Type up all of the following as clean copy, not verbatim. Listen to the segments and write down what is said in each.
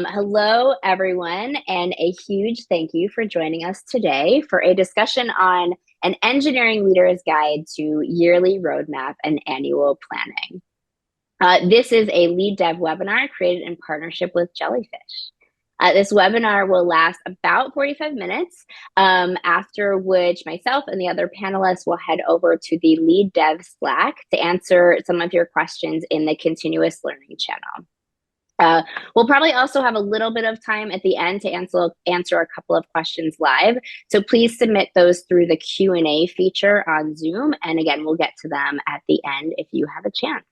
Hello, everyone, and a huge thank you for joining us today for a discussion on an engineering leader's guide to yearly roadmap and annual planning. This is a LeadDev webinar created in partnership with Jellyfish. This webinar will last about 45 minutes, after which myself and the other panelists will head over to the LeadDev Slack to answer some of your questions in the continuous learning channel. We'll probably also have a little bit of time at the end to answer a couple of questions live. So please submit those through the Q&A feature on Zoom. And again, we'll get to them at the end if you have a chance.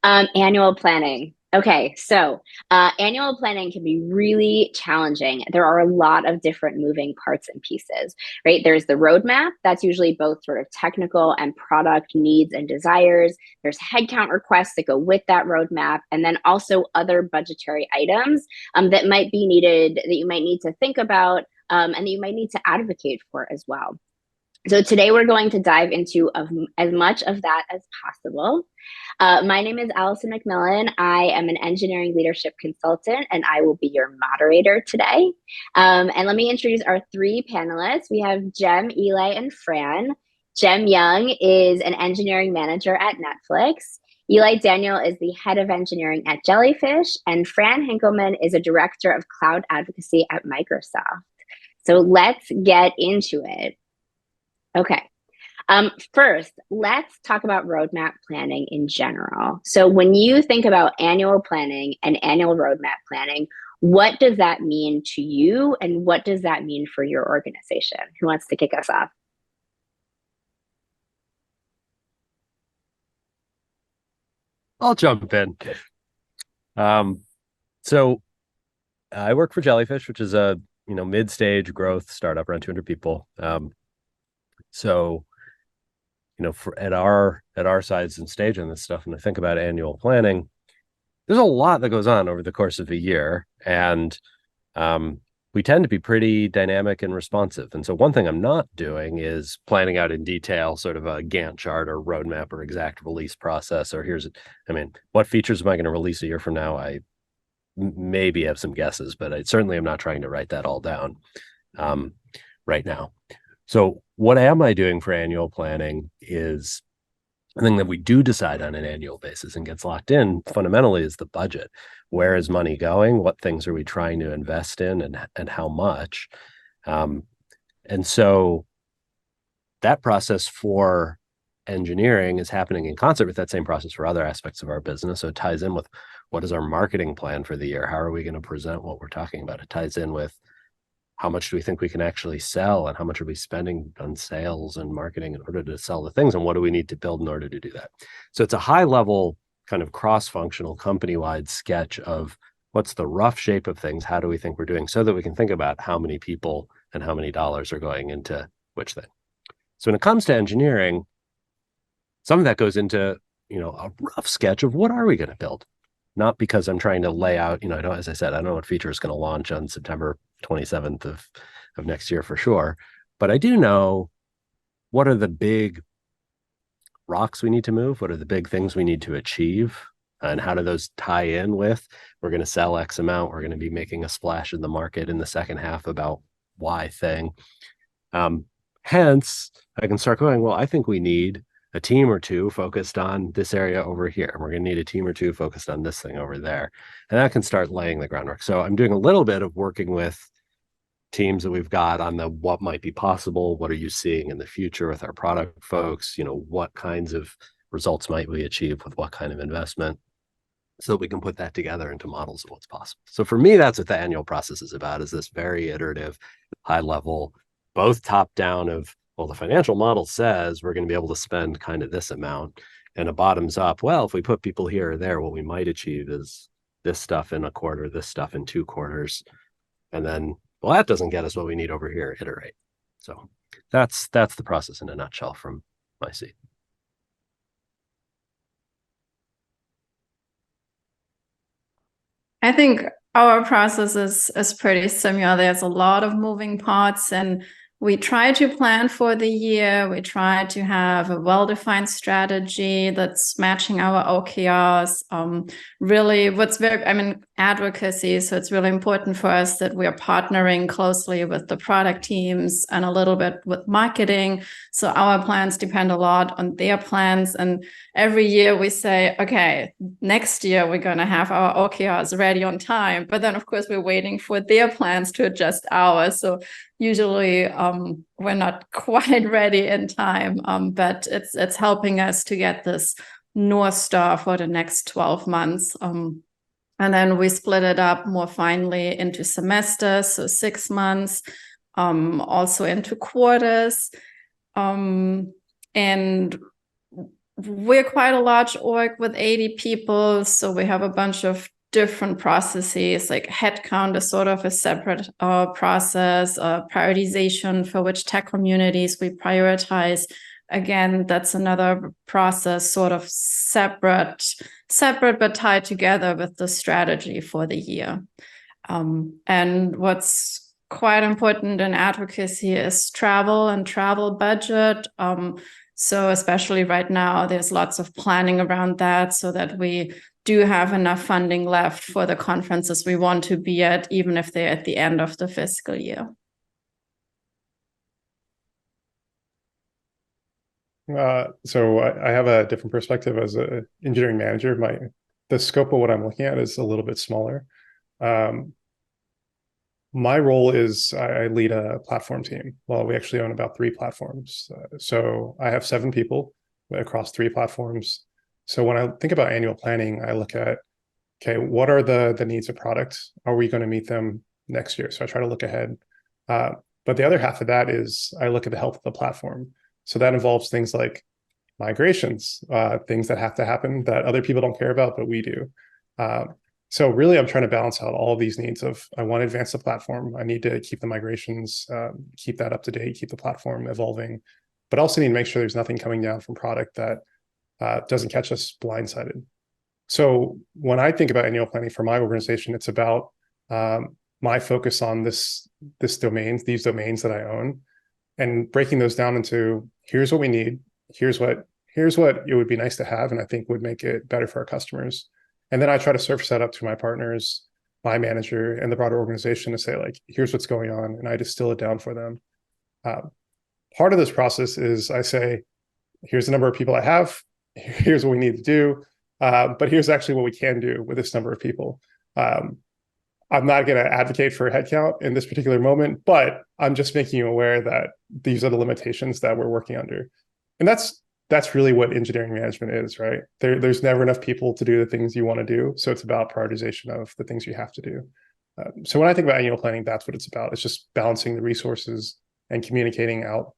Annual planning. Okay, so annual planning can be really challenging. There are a lot of different moving parts and pieces, right? There's the roadmap. That's usually both sort of technical and product needs and desires. There's headcount requests that go with that roadmap, and then also other budgetary items that might be needed, that you might need to think about, and that you might need to advocate for as well. So today we're going to dive into as much of that as possible. My name is Allison McMillan. I am an engineering leadership consultant, and I will be your moderator today. And let me introduce our three panelists. We have Jem, Eli, and Fran. Jem Young is an engineering manager at Netflix. Eli Daniel is the head of engineering at Jellyfish, and Fran Hinkelman is a director of cloud advocacy at Microsoft. So let's get into it. Okay. First, let's talk about roadmap planning in general. So when you think about annual planning and annual roadmap planning, what does that mean to you and what does that mean for your organization? Who wants to kick us off? I'll jump in. So I work for Jellyfish, which is a mid-stage growth startup, around 200 people. So, at our size and stage on this stuff, and I think about annual planning, there's a lot that goes on over the course of a year, and we tend to be pretty dynamic and responsive. And so one thing I'm not doing is planning out in detail sort of a Gantt chart or roadmap or exact release process, or what features am I going to release a year from now? I maybe have some guesses, but I certainly am not trying to write that all down right now. So what am I doing for annual planning is the thing that we do decide on an annual basis and gets locked in fundamentally is the budget. Where is money going? What things are we trying to invest in and how much? And so that process for engineering is happening in concert with that same process for other aspects of our business. So it ties in with what is our marketing plan for the year? How are we going to present what we're talking about? It ties in with how much do we think we can actually sell and how much are we spending on sales and marketing in order to sell the things, and what do we need to build in order to do that? So it's a high level kind of cross-functional company-wide sketch of what's the rough shape of things, how do we think we're doing, so that we can think about how many people and how many dollars are going into which thing. So when it comes to engineering, some of that goes into a rough sketch of what are we going to build. Not because I'm trying to lay out, as I said, I don't know what feature is going to launch on September 27th of next year for sure. But I do know what are the big rocks we need to move, what are the big things we need to achieve, and how do those tie in with, we're going to sell X amount, we're going to be making a splash in the market in the second half about Y thing. Hence, I can start going, well, I think we need a team or two focused on this area over here. And we're going to need a team or two focused on this thing over there. And that can start laying the groundwork. So I'm doing a little bit of working with teams that we've got on the what might be possible. What are you seeing in the future with our product folks? What kinds of results might we achieve with what kind of investment, so that we can put that together into models of what's possible. So for me, that's what the annual process is about, is this very iterative, high level, both top down of, well, the financial model says we're going to be able to spend kind of this amount, and a bottoms up, well, if we put people here or there, what we might achieve is this stuff in a quarter, this stuff in 2 quarters. And then, well, that doesn't get us what we need over here, iterate. So that's the process in a nutshell from my seat. I think our process is pretty similar. There's a lot of moving parts, and we try to plan for the year. We try to have a well-defined strategy that's matching our OKRs. Really, advocacy. So it's really important for us that we are partnering closely with the product teams and a little bit with marketing. So our plans depend a lot on their plans. And every year we say, okay, next year we're going to have our OKRs ready on time. But then, of course, we're waiting for their plans to adjust ours. So usually we're not quite ready in time, but it's helping us to get this North Star for the next 12 months. And then we split it up more finely into semesters, so 6 months, also into quarters. And we're quite a large org with 80 people. So we have a bunch of different processes, like headcount is sort of a separate process, prioritization for which tech communities we prioritize. Again, that's another process, sort of separate, but tied together with the strategy for the year. And what's quite important in advocacy is travel and travel budget. So especially right now, there's lots of planning around that so that we do have enough funding left for the conferences we want to be at, even if they're at the end of the fiscal year. So I have a different perspective as an engineering manager. The scope of what I'm looking at is a little bit smaller. My role is I lead a platform team. Well, we actually own about 3 platforms. So I have 7 people across 3 platforms. So when I think about annual planning, I look at, okay, what are the needs of products? Are we going to meet them next year? So I try to look ahead. But the other half of that is I look at the health of the platform. So that involves things like migrations, things that have to happen that other people don't care about, but we do. So really, I'm trying to balance out all of these needs of, I want to advance the platform. I need to keep the migrations, keep that up to date, keep the platform evolving, but also need to make sure there's nothing coming down from product that doesn't catch us blindsided. So when I think about annual planning for my organization, it's about my focus on these domains that I own, and breaking those down into, here's what we need, here's what it would be nice to have, and I think would make it better for our customers. And then I try to surface that up to my partners, my manager, and the broader organization to say, like, here's what's going on, and I distill it down for them. Part of this process is I say, here's the number of people I have, here's what we need to do, but here's actually what we can do with this number of people. I'm not going to advocate for headcount in this particular moment, but I'm just making you aware that these are the limitations that we're working under. And that's really what engineering management is, right? There's never enough people to do the things you want to do. So it's about prioritization of the things you have to do. So when I think about annual planning, that's what it's about. It's just balancing the resources and communicating out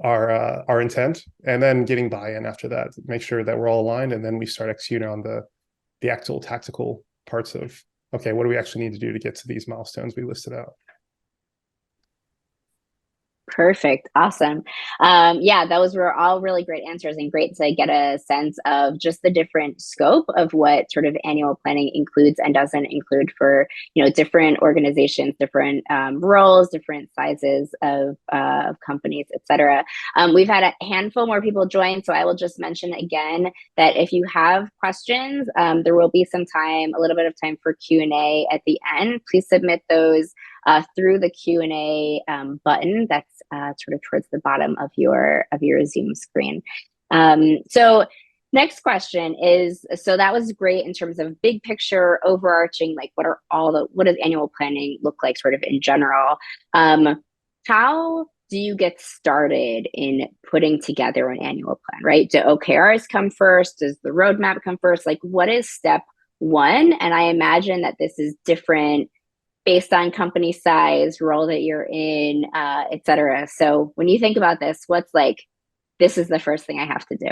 our intent, and then getting buy-in after that, make sure that we're all aligned, and then we start executing on the actual tactical parts of, okay, what do we actually need to do to get to these milestones we listed out? Perfect. Awesome. Yeah, those were all really great answers, and great to get a sense of just the different scope of what sort of annual planning includes and doesn't include for, different organizations, different roles, different sizes of companies, et cetera. We've had a handful more people join, so I will just mention again that if you have questions, there will be a little bit of time for Q&A at the end. Please submit those through the Q&A button that's sort of towards the bottom of your Zoom screen. So next question is, so that was great in terms of big picture, overarching, like what does annual planning look like sort of in general? How do you get started in putting together an annual plan, right? Do OKRs come first? Does the roadmap come first? Like, what is step one? And I imagine that this is different based on company size, role that you're in, et cetera. So when you think about this, what's like, this is the first thing I have to do?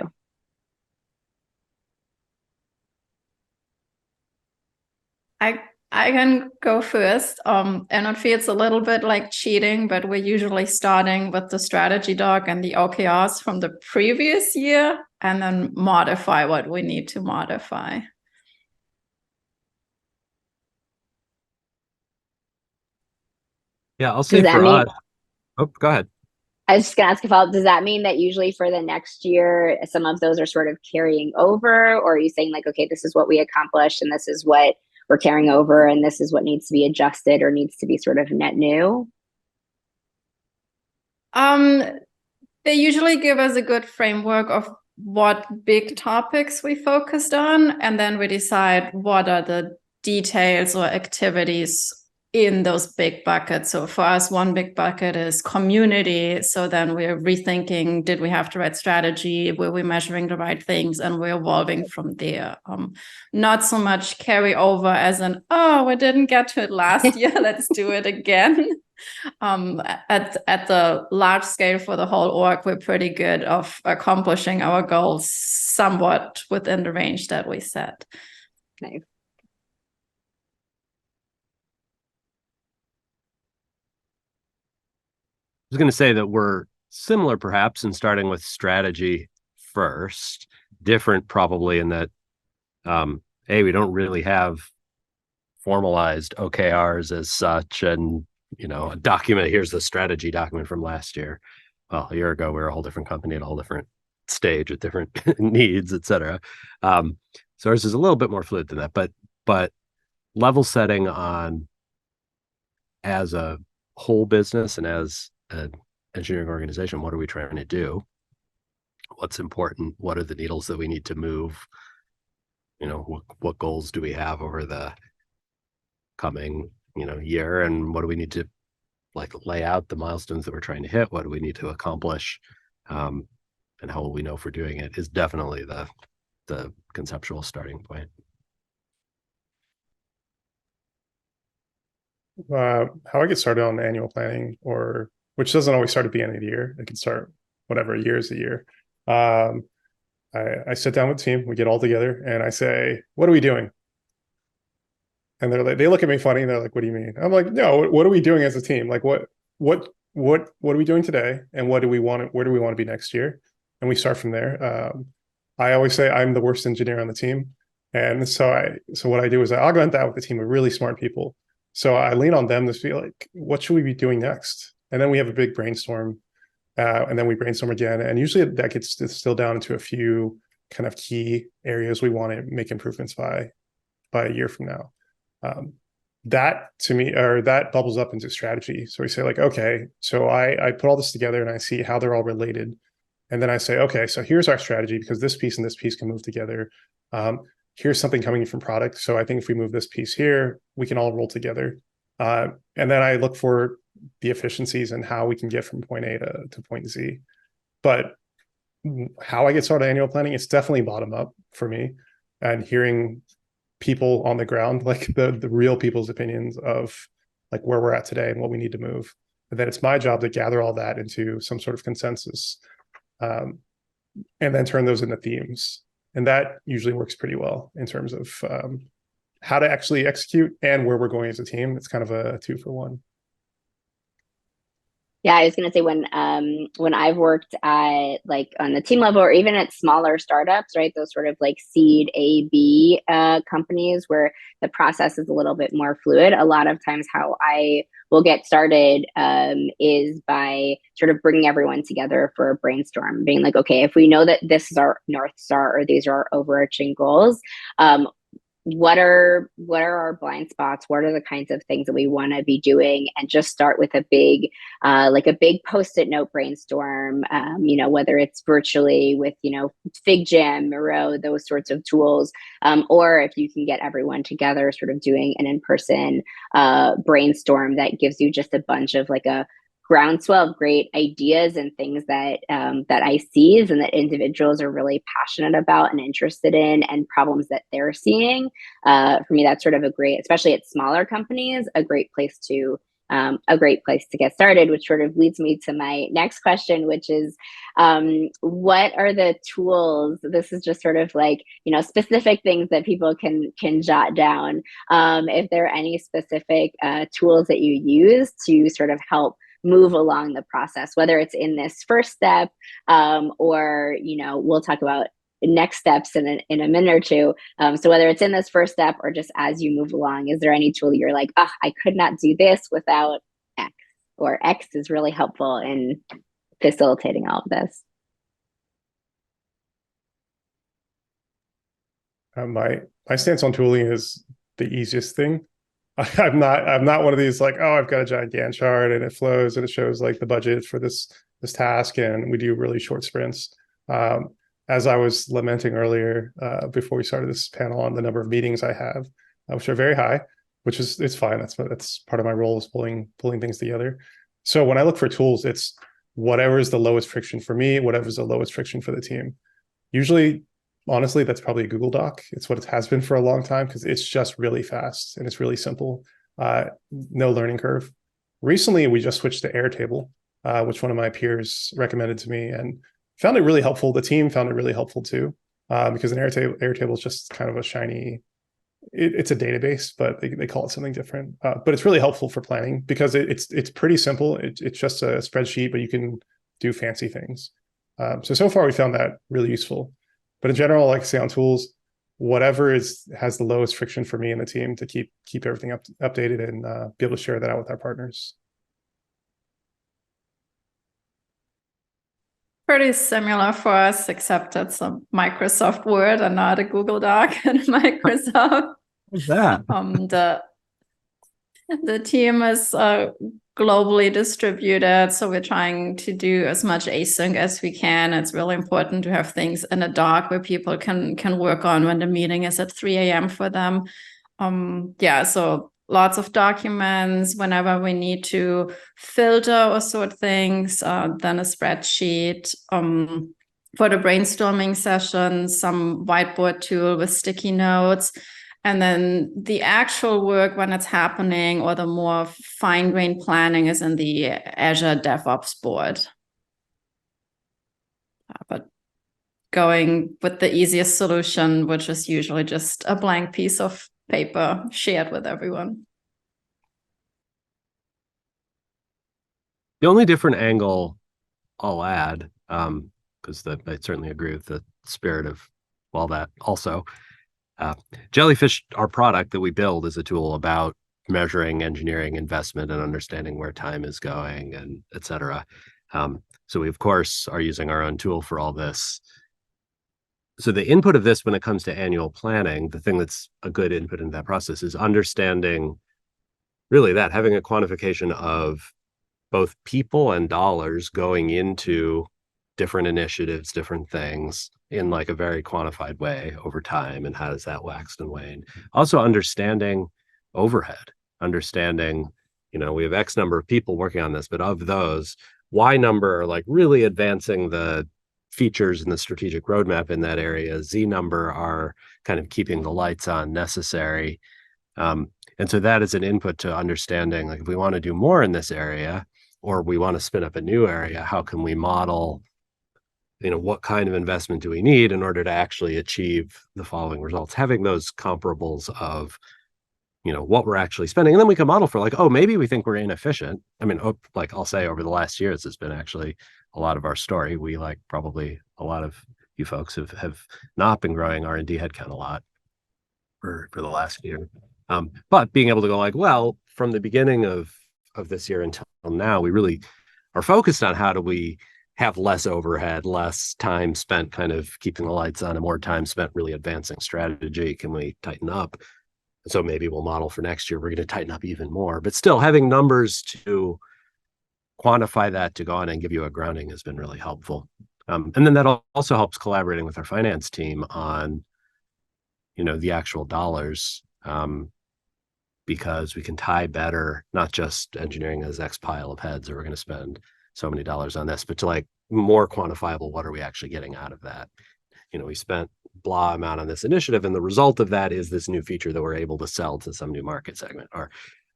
I can go first. And it feels a little bit like cheating, but we're usually starting with the strategy doc and the OKRs from the previous year, and then modify what we need to modify. Yeah, I'll say for us. Oh, go ahead. I was just going to ask a follow-up. Does that mean that usually for the next year, some of those are sort of carrying over? Or are you saying like, okay, this is what we accomplished and this is what we're carrying over and this is what needs to be adjusted or needs to be sort of net new? They usually give us a good framework of what big topics we focused on, and then we decide what are the details or activities in those big buckets. So for us, one big bucket is community. So then we're rethinking, did we have the right strategy? Were we measuring the right things? And we're evolving from there. Not so much carry over as an, oh, we didn't get to it last year, let's do it again. At the large scale for the whole org, we're pretty good of accomplishing our goals somewhat within the range that we set. Nice. I was going to say that we're similar perhaps in starting with strategy first, different probably in that, we don't really have formalized OKRs as such, and a document, here's the strategy document from last year. Well, a year ago, we were a whole different company at a whole different stage with different needs, et cetera. So ours is a little bit more fluid than that, but level setting on as a whole business and as an engineering organization, what are we trying to do? What's important? What are the needles that we need to move? What goals do we have over the coming year, and what do we need to lay out the milestones that we're trying to hit? What do we need to accomplish, and how will we know if we're doing it? Is definitely the conceptual starting point. How I get started on annual planning, or which doesn't always start at the end of the year, it can start whatever year is a year. I sit down with the team, we get all together, and I say, what are we doing? And they look at me funny, and they're like, what do you mean? I'm like, no, what are we doing as a team? Like, what are we doing today? And where do we want to be next year? And we start from there. I always say I'm the worst engineer on the team. And so what I do is I augment that with a team of really smart people. So I lean on them to feel like, what should we be doing next? And then we have a big brainstorm, and then we brainstorm again. And usually that gets distilled down into a few kind of key areas we want to make improvements by a year from now. That to me, or that bubbles up into strategy. So we say like, okay, so I put all this together and I see how they're all related. And then I say, okay, so here's our strategy because this piece and this piece can move together. Here's something coming from product. So I think if we move this piece here, we can all roll together. And then I look for the efficiencies and how we can get from point A to point Z. But how I get started annual planning, it's definitely bottom up for me, and hearing people on the ground, like the real people's opinions of like where we're at today and what we need to move. And then it's my job to gather all that into some sort of consensus, and then turn those into themes. And that usually works pretty well in terms of how to actually execute and where we're going as a team. It's kind of a 2-for-1. Yeah, I was going to say when I've worked at on the team level or even at smaller startups, right? Those sort of seed A/B companies where the process is a little bit more fluid. A lot of times how I will get started is by sort of bringing everyone together for a brainstorm, being like, okay, if we know that this is our North Star or these are our overarching goals, what are our blind spots? What are the kinds of things that we want to be doing? And just start with a big Post-it note brainstorm, whether it's virtually with, FigJam, Miro, those sorts of tools, or if you can get everyone together, sort of doing an in-person brainstorm that gives you just a bunch of a groundswell of great ideas and things that I seize and that individuals are really passionate about and interested in, and problems that they're seeing. For me, that's sort of a great, especially at smaller companies, a great place to get started, which sort of leads me to my next question, which is, what are the tools? This is just sort of specific things that people can jot down. If there are any specific tools that you use to sort of help move along the process, whether it's in this first step, or we'll talk about next steps in a minute or two. So whether it's in this first step or just as you move along, is there any tool you're like, I could not do this without X, or X is really helpful in facilitating all of this? My stance on tooling is the easiest thing. I'm not one of these like, oh, I've got a giant Gantt chart and it flows and it shows like the budget for this task, and we do really short sprints. As I was lamenting earlier, before we started this panel, on the number of meetings I have, which are very high, which is, it's fine. That's part of my role, is pulling things together. So when I look for tools, it's whatever is the lowest friction for me, whatever is the lowest friction for the team. Usually, honestly, that's probably a Google Doc. It's what it has been for a long time, because it's just really fast and it's really simple. No learning curve. Recently, we just switched to Airtable, which one of my peers recommended to me, and found it really helpful. The team found it really helpful too, because an Airtable is just kind of a shiny, it's a database, but they call it something different. But it's really helpful for planning, because it's pretty simple. It's just a spreadsheet, but you can do fancy things. So far we found that really useful. But in general, like I say, on tools, whatever has the lowest friction for me and the team to keep everything updated and be able to share that out with our partners. Pretty similar for us, except it's a Microsoft Word and not a Google Doc in Microsoft. What's that? The team is globally distributed, so we're trying to do as much async as we can. It's really important to have things in a doc where people can work on when the meeting is at 3 a.m. for them. Yeah, so lots of documents. Whenever we need to filter or sort things, then a spreadsheet. For the brainstorming sessions, some whiteboard tool with sticky notes. And then the actual work, when it's happening, or the more fine-grained planning, is in the Azure DevOps board. But going with the easiest solution, which is usually just a blank piece of paper shared with everyone. The only different angle I'll add, because I certainly agree with the spirit of all that also, Jellyfish, our product that we build, is a tool about measuring engineering investment and understanding where time is going, and et cetera. So we, of course, are using our own tool for all this. So the input of this when it comes to annual planning, the thing that's a good input into that process is understanding really that, having a quantification of both people and dollars going into different initiatives, different things, in like a very quantified way over time, and how does that wax and wane. Also understanding overhead, understanding, we have X number of people working on this, but of those, Y number are like really advancing the features in the strategic roadmap in that area. Z number are kind of keeping the lights on necessary. And so that is an input to understanding, like, if we want to do more in this area, or we want to spin up a new area, how can we model, what kind of investment do we need in order to actually achieve the following results? Having those comparables of, what we're actually spending. And then we can model for like, oh, maybe we think we're inefficient. I mean, like I'll say, over the last years, it's been actually a lot of our story. We, like probably a lot of you folks, have not been growing R&D headcount a lot for the last year. But being able to go like, well, from the beginning of this year until now, we really are focused on how do we have less overhead, less time spent kind of keeping the lights on, and more time spent really advancing strategy. Can we tighten up? So maybe we'll model for next year, we're going to tighten up even more, but still having numbers to quantify that, to go on and give you a grounding, has been really helpful. And then that also helps collaborating with our finance team on, the actual dollars, because we can tie better, not just engineering as X pile of heads, or we're going to spend so many dollars on this, but to like more quantifiable, what are we actually getting out of that? We spent blah amount on this initiative, and the result of that is this new feature that we're able to sell to some new market segment. Or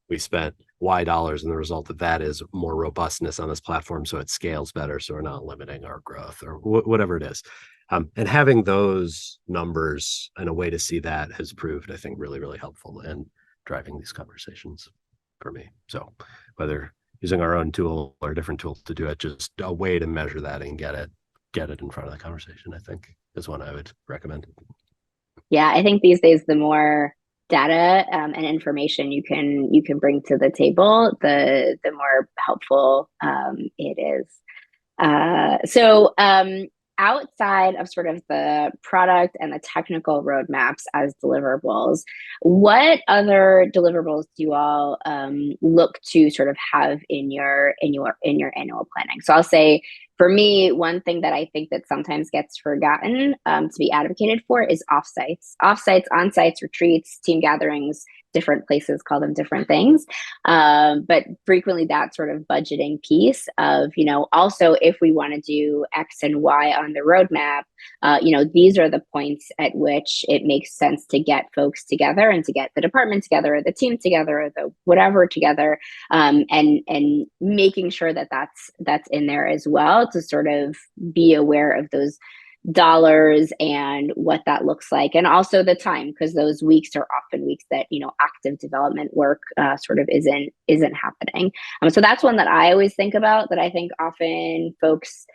we spent Y dollars, and the result of that is more robustness on this platform, so it scales better, so we're not limiting our growth, or whatever it is. And having those numbers and a way to see that has proved, I think, really, really helpful in driving these conversations for me. So whether using our own tool or a different tool to do it, just a way to measure that and get it in front of the conversation, I think, is one I would recommend. Yeah, I think these days, the more data and information you can bring to the table, the more helpful it is. So outside of sort of the product and the technical roadmaps as deliverables, what other deliverables do you all look to sort of have in your annual planning? So I'll say, for me, one thing that I think that sometimes gets forgotten to be advocated for is offsites, on-sites, retreats, team gatherings. Different places call them different things, but frequently that sort of budgeting piece of, also if we want to do X and Y on the roadmap, these are the points at which it makes sense to get folks together and to get the department together or the team together or the whatever together, and making sure that that's in there as well, to sort of be aware of those dollars and what that looks like, and also the time, because those weeks are often weeks that active development work sort of isn't happening. So that's one that I always think about, that I think often folks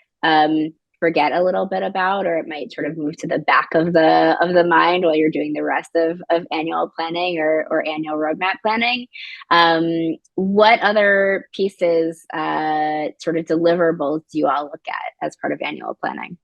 forget a little bit about, or it might sort of move to the back of the mind while you're doing the rest of annual planning or annual roadmap planning. What other pieces, sort of deliverables, do you all look at as part of annual planning?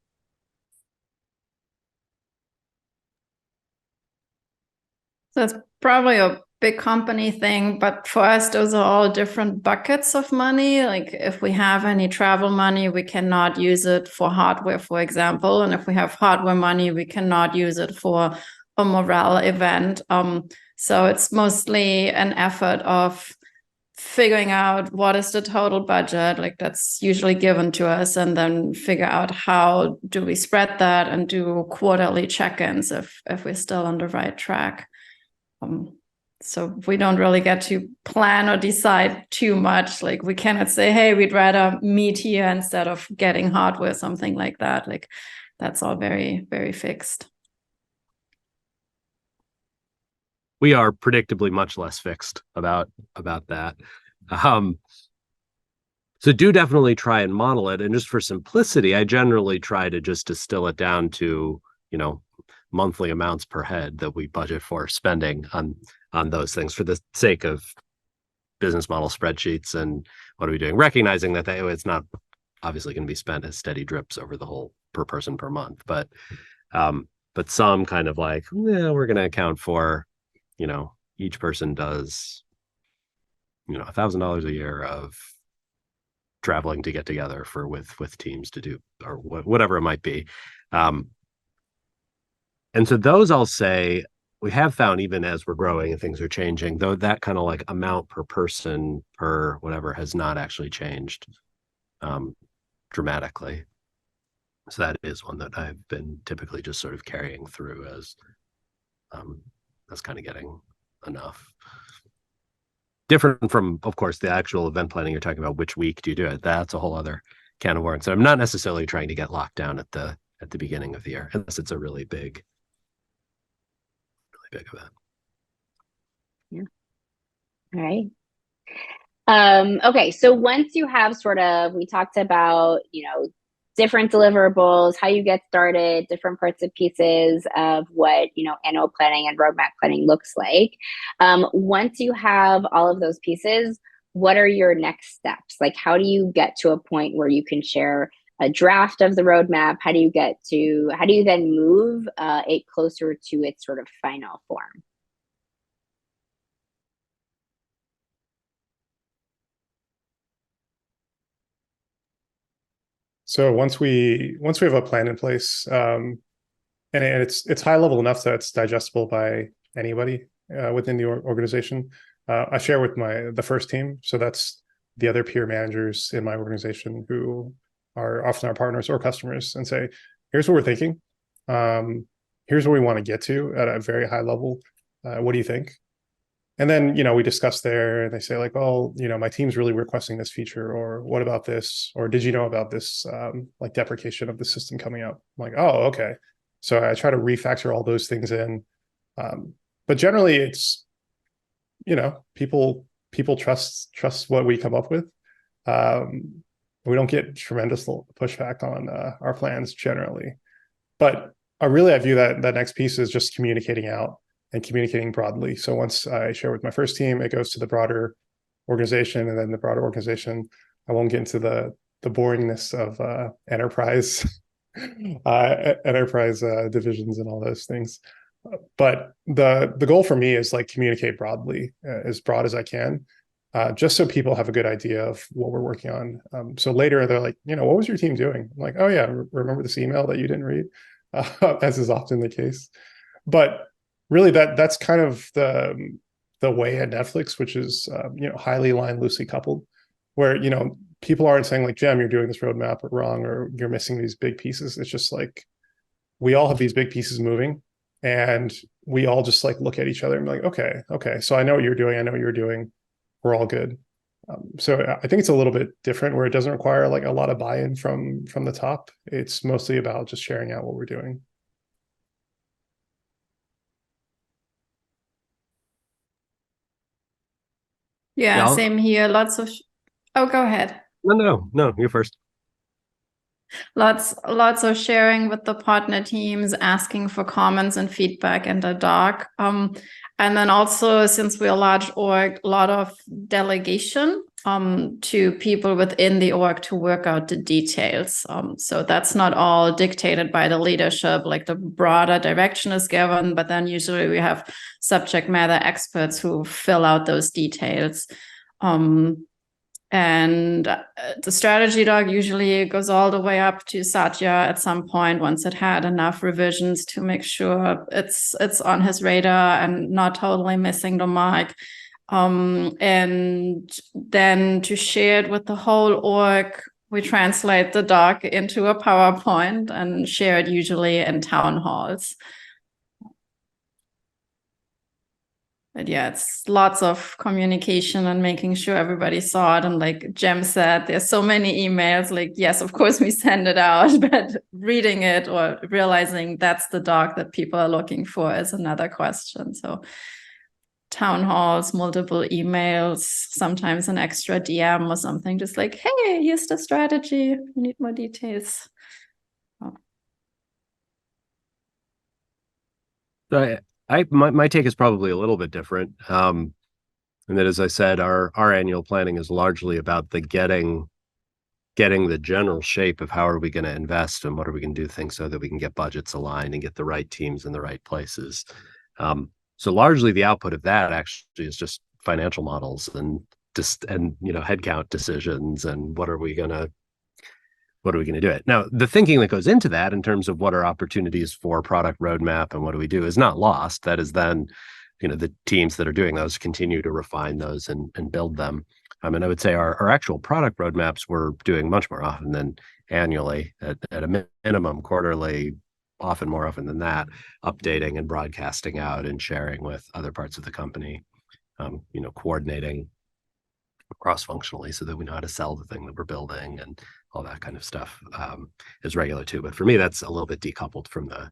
That's probably a big company thing, but for us, those are all different buckets of money. Like if we have any travel money, we cannot use it for hardware, for example. And if we have hardware money, we cannot use it for a morale event. So it's mostly an effort of figuring out what is the total budget, like that's usually given to us, and then figure out how do we spread that and do quarterly check-ins if we're still on the right track. So we don't really get to plan or decide too much. Like we cannot say, hey, we'd rather meet here instead of getting hardware, something like that. Like that's all very, very fixed. We are predictably much less fixed about that. So do definitely try and model it. And just for simplicity, I generally try to just distill it down to, monthly amounts per head that we budget for spending on those things, for the sake of business model spreadsheets and what are we doing, recognizing that it's not obviously going to be spent as steady drips over the whole per person per month, but some kind of like, we're going to account for, each person does, $1,000 a year of traveling to get together with teams to do, or whatever it might be. And so those, I'll say, we have found, even as we're growing and things are changing, though, that kind of like amount per person per whatever has not actually changed dramatically. So that is one that I've been typically just sort of carrying through as kind of getting enough. Different from, of course, the actual event planning you're talking about, which week do you do it? That's a whole other can of worms. So I'm not necessarily trying to get locked down at the beginning of the year, unless it's a really big event. Yeah. All right. Okay. So once you have we talked about, different deliverables, how you get started, different parts and pieces of what, annual planning and roadmap planning looks like. Once you have all of those pieces, what are your next steps? Like, how do you get to a point where you can share a draft of the roadmap? How do you then move it closer to its sort of final form? So once we have a plan in place, and it's high level enough that it's digestible by anybody within the organization, I share with the first team. So that's the other peer managers in my organization who are often our partners or customers, and say, here's what we're thinking. Here's where we want to get to at a very high level. What do you think? And then, we discuss there, and they say like, oh, my team's really requesting this feature, or what about this? Or did you know about this, like deprecation of the system coming up? I'm like, oh, okay. So I try to refactor all those things in. But generally it's, people trust what we come up with. We don't get tremendous pushback on our plans generally. But I view that next piece is just communicating out and communicating broadly. So once I share with my first team, it goes to the broader organization, and then the broader organization, I won't get into the boringness of enterprise enterprise divisions and all those things. But the goal for me is like communicate broadly, as broad as I can, just so people have a good idea of what we're working on. So later they're like, what was your team doing? I'm like, oh yeah, remember this email that you didn't read? As is often the case. But really, that's kind of the way at Netflix, which is highly aligned, loosely coupled, where people aren't saying like, Jem, you're doing this roadmap wrong, or you're missing these big pieces. It's just like we all have these big pieces moving, and we all just like look at each other and be like, okay, so I know what you're doing, I know what you're doing, we're all good. So I think it's a little bit different, where it doesn't require like a lot of buy-in from the top. It's mostly about just sharing out what we're doing. Yeah, same here. Lots of oh, go ahead. No, you first. Lots of sharing with the partner teams, asking for comments and feedback in the doc. And then also, since we're a large org, a lot of delegation to people within the org to work out the details. So that's not all dictated by the leadership, like the broader direction is given, but then usually we have subject matter experts who fill out those details. And the strategy doc usually goes all the way up to Satya at some point, once it had enough revisions to make sure it's on his radar and not totally missing the mark. And then to share it with the whole org, we translate the doc into a PowerPoint and share it usually in town halls. But yeah, it's lots of communication and making sure everybody saw it. And like Jem said, there's so many emails, like, yes, of course we send it out, but reading it or realizing that's the doc that people are looking for is another question. So town halls, multiple emails, sometimes an extra DM or something, just like, hey, here's the strategy. We need more details. My take is probably a little bit different. And that, as I said, our annual planning is largely about the getting the general shape of how are we going to invest and what are we going to do things so that we can get budgets aligned and get the right teams in the right places. So largely the output of that actually is just financial models and headcount decisions and what are we going to do it. Now, the thinking that goes into that in terms of what are opportunities for product roadmap and what do we do is not lost. That is then, the teams that are doing those continue to refine those and build them. And I would say our actual product roadmaps we're doing much more often than annually, at a minimum quarterly, often more often than that, updating and broadcasting out and sharing with other parts of the company, coordinating cross-functionally so that we know how to sell the thing that we're building and all that kind of stuff is regular too. But for me, that's a little bit decoupled from the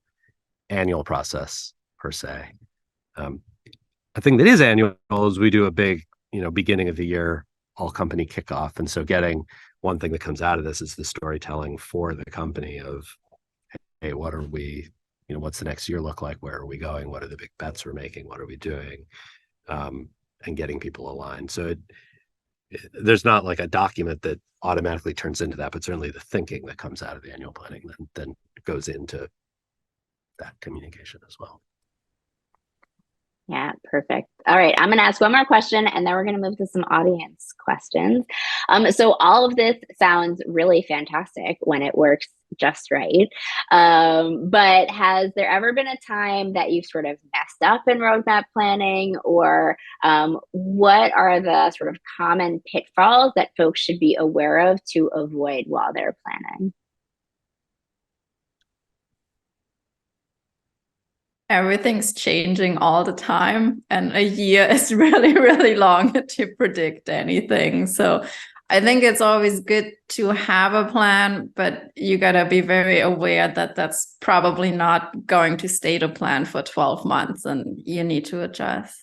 annual process per se. A thing that is annual is we do a big, beginning of the year all company kickoff. And so getting one thing that comes out of this is the storytelling for the company of, hey, what are we, what's the next year look like? Where are we going? What are the big bets we're making? What are we doing? And getting people aligned. So there's not like a document that automatically turns into that, but certainly the thinking that comes out of the annual planning then goes into that communication as well. Yeah, perfect. All right, I'm going to ask one more question, and then we're going to move to some audience questions. So all of this sounds really fantastic when it works just right. But has there ever been a time that you've sort of messed up in roadmap planning, or what are the sort of common pitfalls that folks should be aware of to avoid while they're planning? Everything's changing all the time, and a year is really, really long to predict anything. So I think it's always good to have a plan, but you got to be very aware that that's probably not going to stay the plan for 12 months and you need to adjust.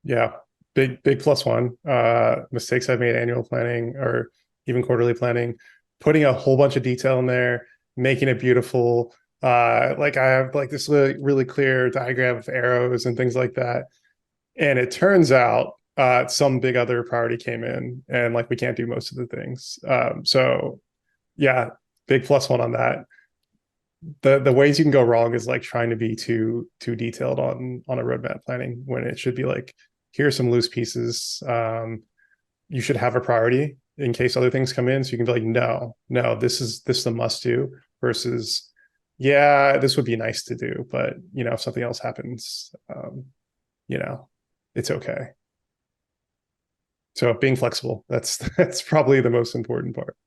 Yeah, big plus one. Mistakes I've made annual planning or even quarterly planning, putting a whole bunch of detail in there, making it beautiful. Like I have like this really clear diagram of arrows and things like that. And it turns out some big other priority came in, and like we can't do most of the things. So yeah, big plus one on that. The ways you can go wrong is like trying to be too detailed on a roadmap planning, when it should be like, here's some loose pieces. You should have a priority in case other things come in, so you can be like, no, this is a must do, versus, yeah, this would be nice to do, but you know, if something else happens, you know, it's okay. So being flexible, that's probably the most important part.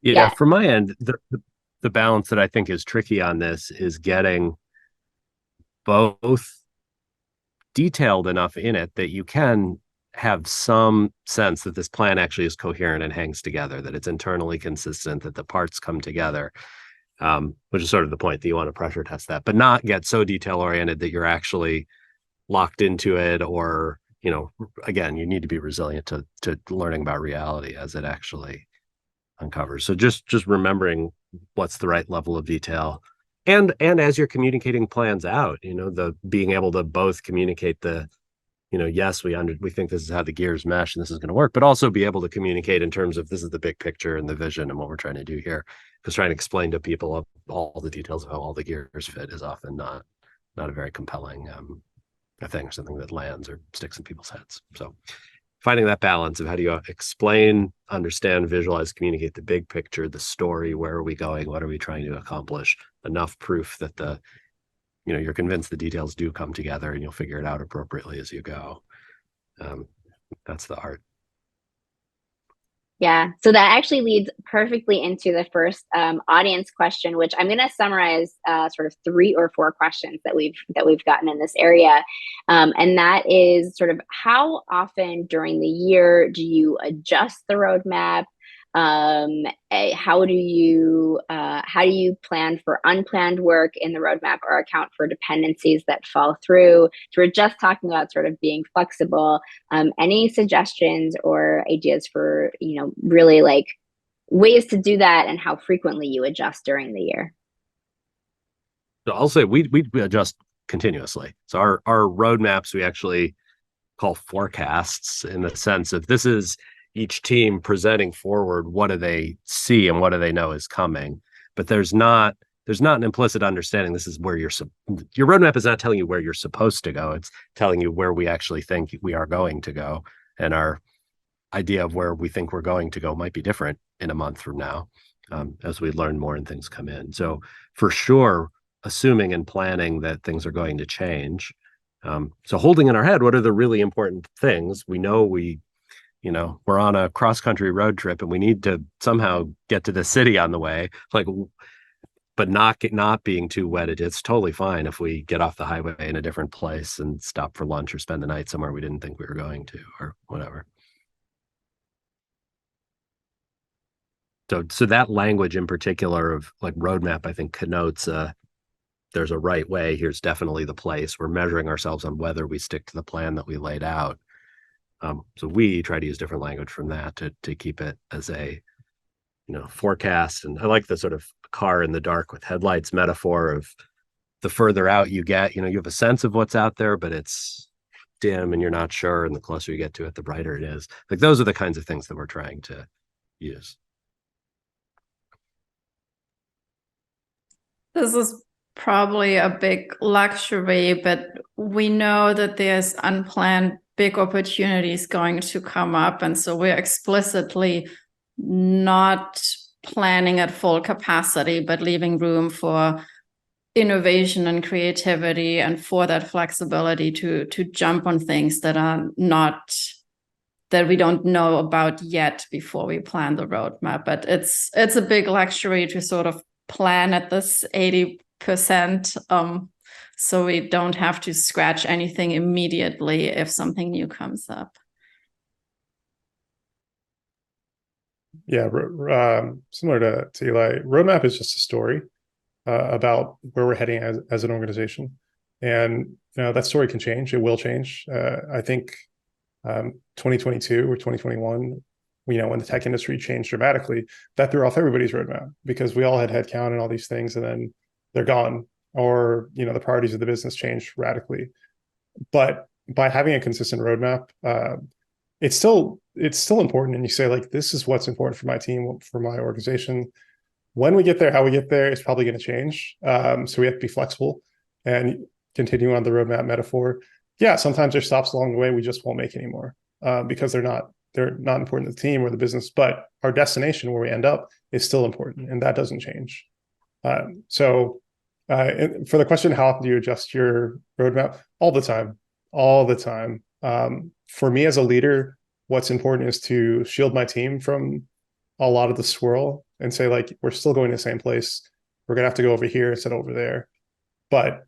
Yeah, from my end, the balance that I think is tricky on this is getting both detailed enough in it that you can have some sense that this plan actually is coherent and hangs together, that it's internally consistent, that the parts come together, which is sort of the point, that you want to pressure test that, but not get so detail oriented that you're actually locked into it, or, you know, again, you need to be resilient to learning about reality as it actually uncovers. So just remembering what's the right level of detail, and as you're communicating plans out, you know, the being able to both communicate the, you know, yes, we think this is how the gears mesh and this is going to work, but also be able to communicate in terms of, this is the big picture and the vision and what we're trying to do here. Because trying to explain to people all the details of how all the gears fit is often not a very compelling a thing, or something that lands or sticks in people's heads. So finding that balance of how do you explain, understand, visualize, communicate the big picture, the story, where are we going, what are we trying to accomplish, enough proof that the, you know, you're convinced the details do come together and you'll figure it out appropriately as you go. That's the art. Yeah, so that actually leads perfectly into the first audience question, which I'm going to summarize sort of 3 or 4 questions that we've gotten in this area, and that is sort of, how often during the year do you adjust the roadmap? How do you plan for unplanned work in the roadmap, or account for dependencies that fall through? So we're just talking about sort of being flexible. Any suggestions or ideas for, you know, really like ways to do that, and how frequently you adjust during the year? So I'll say we adjust continuously. So our roadmaps we actually call forecasts, in the sense of, this is each team presenting forward what do they see and what do they know is coming. But there's not an implicit understanding this is where your roadmap is not telling you where you're supposed to go. It's telling you where we actually think we are going to go. And our idea of where we think we're going to go might be different in a month from now, as we learn more and things come in. So for sure, assuming and planning that things are going to change. So holding in our head, what are the really important things? We know you know, we're on a cross-country road trip and we need to somehow get to the city on the way, like, but not being too wedded. It's totally fine if we get off the highway in a different place and stop for lunch or spend the night somewhere we didn't think we were going to, or whatever. So that language in particular of like roadmap, I think connotes there's a right way. Here's definitely the place. We're measuring ourselves on whether we stick to the plan that we laid out. So we try to use different language from that to keep it as a, you know, forecast. And I like the sort of car in the dark with headlights metaphor of, the further out you get, you know, you have a sense of what's out there, but it's dim and you're not sure. And the closer you get to it, the brighter it is. Like, those are the kinds of things that we're trying to use. This is probably a big luxury, but we know that there's unplanned big opportunities going to come up. And so we're explicitly not planning at full capacity, but leaving room for innovation and creativity, and for that flexibility to jump on things that we don't know about yet before we plan the roadmap. But it's a big luxury to sort of plan at this 80%, so we don't have to scratch anything immediately if something new comes up. Yeah, similar to Eli, roadmap is just a story about where we're heading as an organization, and you know, that story can change. It will change. I think 2022 or 2021, you know, when the tech industry changed dramatically, that threw off everybody's roadmap, because we all had headcount and all these things, and then they're gone, or you know, the priorities of the business changed radically. But by having a consistent roadmap, it's still important. And you say like, this is what's important for my team, for my organization. When we get there, how we get there is probably going to change. So we have to be flexible and continue on the roadmap metaphor. Yeah, sometimes there's stops along the way we just won't make anymore because they're not important to the team or the business. But our destination, where we end up, is still important, and that doesn't change. So for the question, how often do you adjust your roadmap? All the time, all the time. For me as a leader, what's important is to shield my team from a lot of the swirl and say, like, we're still going to the same place. We're going to have to go over here instead of over there. But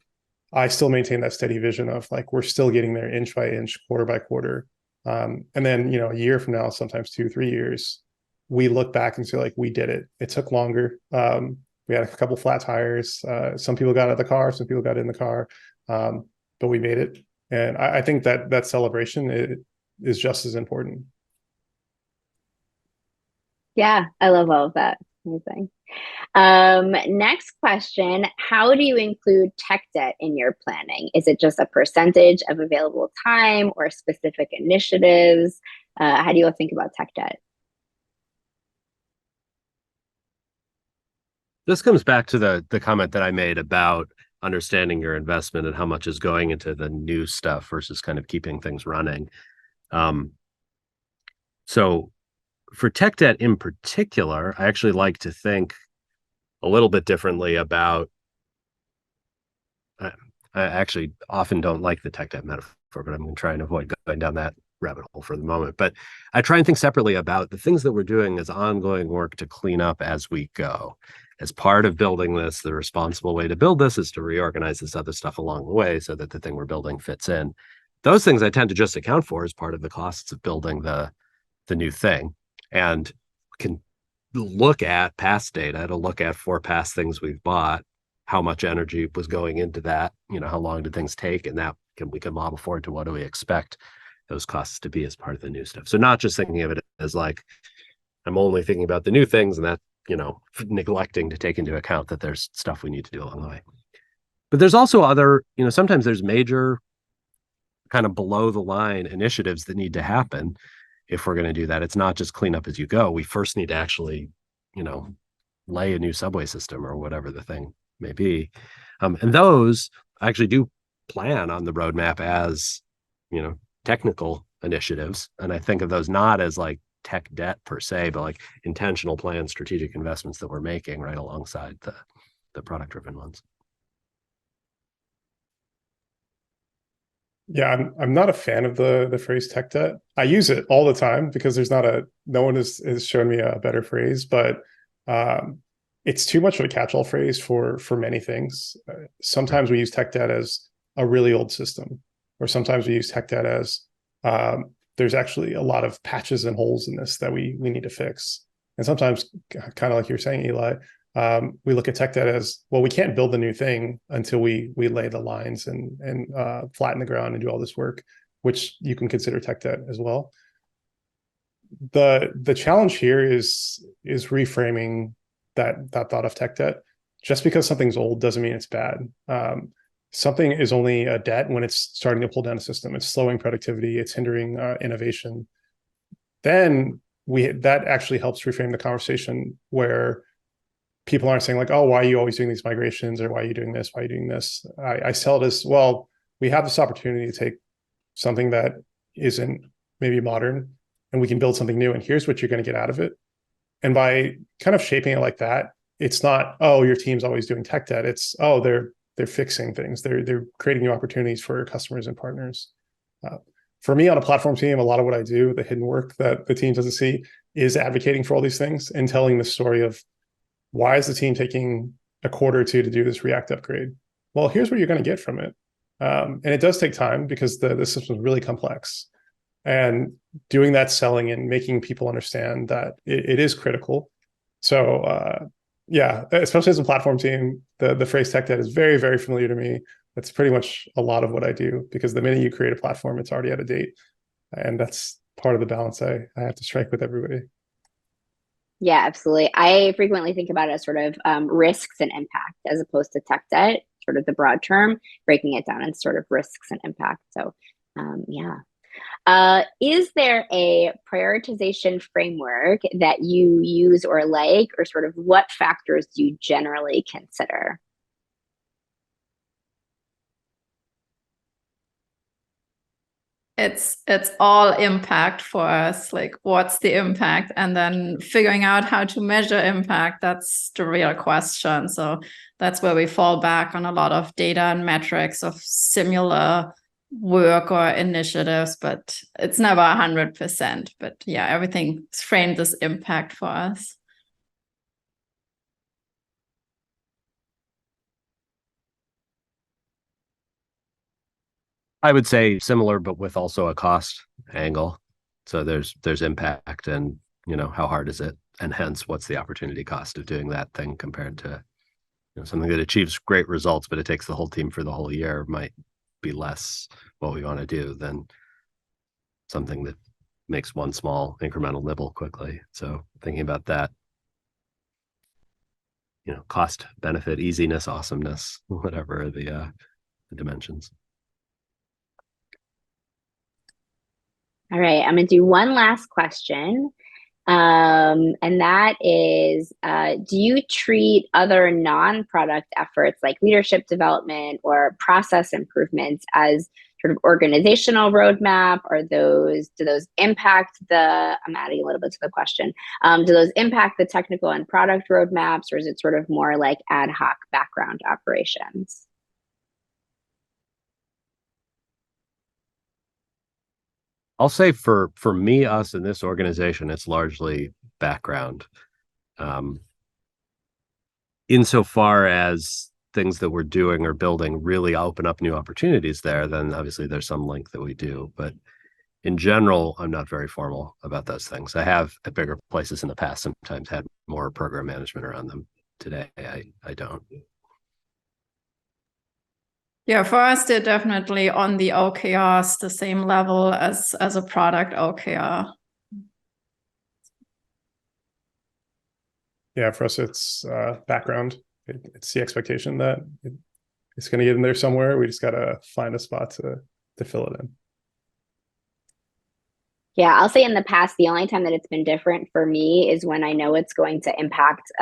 I still maintain that steady vision of like, we're still getting there inch by inch, quarter by quarter. And then, a year from now, sometimes 2-3 years, we look back and say like, we did it. It took longer. We had a couple flat tires. Some people got out of the car, some people got in the car, but we made it. And I think that celebration is just as important. Yeah, I love all of that. Amazing. Next question, how do you include tech debt in your planning? Is it just a percentage of available time or specific initiatives? How do you all think about tech debt? This comes back to the comment that I made about understanding your investment and how much is going into the new stuff versus kind of keeping things running. So for tech debt in particular, I actually like to think a little bit differently about, I actually often don't like the tech debt metaphor, but I'm going to try and avoid going down that rabbit hole for the moment. But I try and think separately about the things that we're doing as ongoing work to clean up as we go. As part of building this, the responsible way to build this is to reorganize this other stuff along the way so that the thing we're building fits in. Those things I tend to just account for as part of the costs of building the new thing, and can look at past data to look at for past things we've bought, how much energy was going into that, how long did things take, and that we can model forward to what do we expect those costs to be as part of the new stuff. So not just thinking of it as like, I'm only thinking about the new things and that, neglecting to take into account that there's stuff we need to do along the way. But there's also other, sometimes there's major kind of below the line initiatives that need to happen if we're going to do that. It's not just clean up as you go. We first need to actually, lay a new subway system or whatever the thing may be. And those I actually do plan on the roadmap as, technical initiatives. And I think of those not as like tech debt per se, but like intentional planned strategic investments that we're making right alongside the product driven ones. Yeah, I'm not a fan of the phrase tech debt. I use it all the time because there's no one has shown me a better phrase, but it's too much of a catch-all phrase for many things. Sometimes we use tech debt as a really old system, or sometimes we use tech debt as there's actually a lot of patches and holes in this that we need to fix. And sometimes, kind of like you're saying, Eli, we look at tech debt as, well, we can't build the new thing until we lay the lines and flatten the ground and do all this work, which you can consider tech debt as well. The challenge here is reframing that thought of tech debt. Just because something's old doesn't mean it's bad. Something is only a debt when it's starting to pull down a system. It's slowing productivity. It's hindering innovation. Then that actually helps reframe the conversation where people aren't saying like, oh, why are you always doing these migrations, or why are you doing this? Why are you doing this? I sell it as, well, we have this opportunity to take something that isn't maybe modern and we can build something new. And here's what you're going to get out of it. And by kind of shaping it like that, it's not, oh, your team's always doing tech debt. It's, oh, they're fixing things. They're creating new opportunities for customers and partners. For me on a platform team, a lot of what I do, the hidden work that the team doesn't see, is advocating for all these things and telling the story of, why is the team taking a quarter or two to do this React upgrade? Well, here's what you're going to get from it. And it does take time because the system is really complex. And doing that selling and making people understand that it is critical. So yeah, especially as a platform team, the phrase tech debt is very, very familiar to me. That's pretty much a lot of what I do, because the minute you create a platform, it's already out of date. And that's part of the balance I have to strike with everybody. Yeah, absolutely. I frequently think about it as sort of risks and impact as opposed to tech debt. sort of the broad term, breaking it down into sort of risks and impact. So yeah. Is there a prioritization framework that you use or like, or sort of what factors do you generally consider? It's all impact for us. Like, what's the impact? And then figuring out how to measure impact, that's the real question. So that's where we fall back on a lot of data and metrics of similar work or initiatives, but it's never 100%. But yeah, everything is framed as impact for us. I would say similar, but with also a cost angle. So there's impact and, how hard is it? And hence, what's the opportunity cost of doing that thing compared to something that achieves great results, but it takes the whole team for the whole year might be less what we want to do than something that makes one small incremental nibble quickly. So thinking about that, cost, benefit, easiness, awesomeness, whatever are the dimensions. All right, I'm going to do one last question. And that is, do you treat other non-product efforts like leadership development or process improvements as sort of organizational roadmap? Or do those impact I'm adding a little bit to the question. Do those impact the technical and product roadmaps, or is it sort of more like ad hoc background operations? I'll say for me, us in this organization, it's largely background. Insofar as things that we're doing or building really open up new opportunities there, then obviously there's some link that we do. But in general, I'm not very formal about those things. I have at bigger places in the past sometimes had more program management around them. Today, I don't. Yeah, for us, they're definitely on the OKRs, the same level as a product OKR. Yeah, for us, it's background. It's the expectation that it's going to get in there somewhere. We just got to find a spot to fill it in. Yeah, I'll say in the past, the only time that it's been different for me is when I know it's going to impact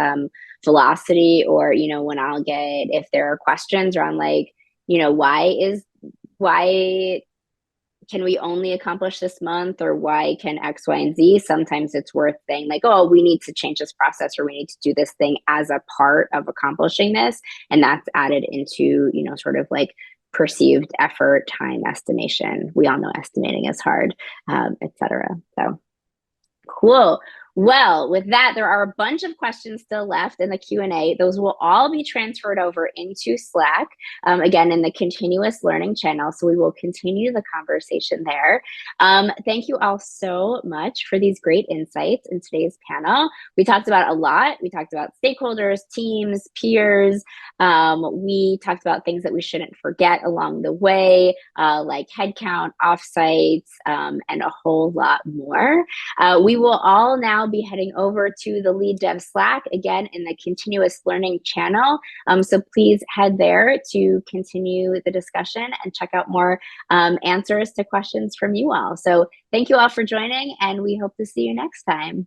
velocity, or, when I'll get, if there are questions around like, why can we only accomplish this month, or why can X, Y, and Z? Sometimes it's worth saying like, oh, we need to change this process, or we need to do this thing as a part of accomplishing this. And that's added into, sort of like perceived effort, time estimation. We all know estimating is hard, et cetera. So cool. Well, with that, there are a bunch of questions still left in the Q&A. Those will all be transferred over into Slack, again, in the continuous learning channel. So we will continue the conversation there. Thank you all so much for these great insights in today's panel. We talked about a lot. We talked about stakeholders, teams, peers. We talked about things that we shouldn't forget along the way, like headcount, offsites, and a whole lot more. We will all now be heading over to the LeadDev Slack, again, in the continuous learning channel. So please head there to continue the discussion and check out more answers to questions from you all. So thank you all for joining, and we hope to see you next time.